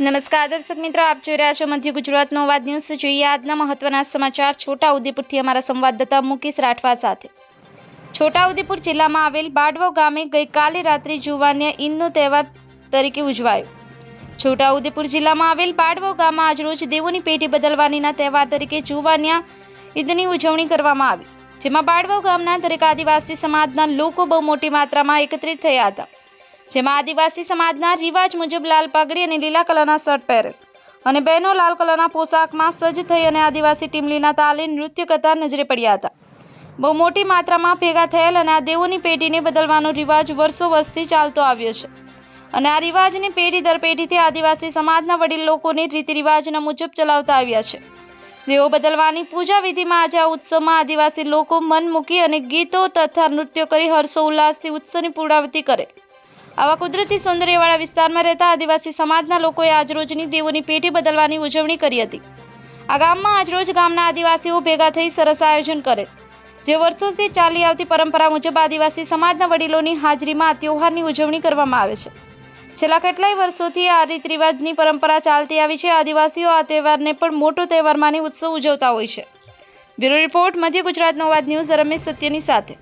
નમસ્કાર દર્શક મિત્રો, આપ જોઈ રહ્યા છો મધ્ય ગુજરાતનો અવાજ ન્યૂઝ। જોઈએ આજના મહત્વના સમાચાર છોટાઉદેપુરથી અમારા સંવાદદાતા મુકેશ રાઠવા સાથે। છોટાઉદેપુર જિલ્લામાં આવેલ બાડવો ગામે ગઈકાલે રાત્રે જુવાનિયા ઈદનો તહેવાર તરીકે ઉજવાયો। છોટાઉદેપુર જિલ્લામાં આવેલ બાડવો ગામમાં આજરોજ દેવોની પેઢી બદલવાનીના તહેવાર તરીકે જુવાનિયા ઈદની ઉજવણી કરવામાં આવી, જેમાં બાડવો ગામના દરેક આદિવાસી સમાજના લોકો બહુ મોટી માત્રામાં એકત્રિત થયા હતા। જેમાં આદિવાસી સમાજના રિવાજ મુજબ લાલ પાઘડી અને લીલા કલરના શર્ટ પહેરેલ અને બહેનો લાલ કલરના પોશાકમાં સજ્જ થઈ અને આદિવાસી ટીમલીના તાલે નૃત્ય કરતા નજરે પડ્યા હતા। બહુ મોટી માત્રામાં ભેગા થયેલ અને આ દેવોની પેઢીને બદલવાનો રિવાજ વર્ષો વર્ષથી ચાલતો આવ્યો છે અને આ રિવાજને પેઢી દર પેઢીથી આદિવાસી સમાજના વડીલ લોકોને રીતિ રિવાજના મુજબ ચલાવતા આવ્યા છે। દેવો બદલવાની પૂજા વિધિમાં આજે આ ઉત્સવમાં આદિવાસી લોકો મન મૂકી અને ગીતો તથા નૃત્યો કરી હર્ષો ઉલ્લાસથી ઉત્સવની પૂર્ણાવતિ કરે। આવા કુદરતી સૌંદર્યવાળા વિસ્તારમાં રહેતા આદિવાસી સમાજના લોકોએ આજરોજની દેવોની પેઢી બદલવાની ઉજવણી કરી હતી। આ ગામમાં આજરોજ ગામના આદિવાસીઓ ભેગા થઈ સરસ આયોજન કરેલ, જે વર્ષોથી ચાલી આવતી પરંપરા મુજબ આદિવાસી સમાજના વડીલોની હાજરીમાં આ તહેવારની ઉજવણી કરવામાં આવે છે। છેલ્લા કેટલાય વર્ષોથી આ રીત રિવાજની પરંપરા ચાલતી આવી છે। આદિવાસીઓ આ તહેવારને પણ મોટો તહેવાર માની ઉત્સવ ઉજવતા હોય છે। બ્યુરો રિપોર્ટ, મધ્ય ગુજરાતનો અવાજ ન્યૂઝ, રમેશ સત્યની સાથે।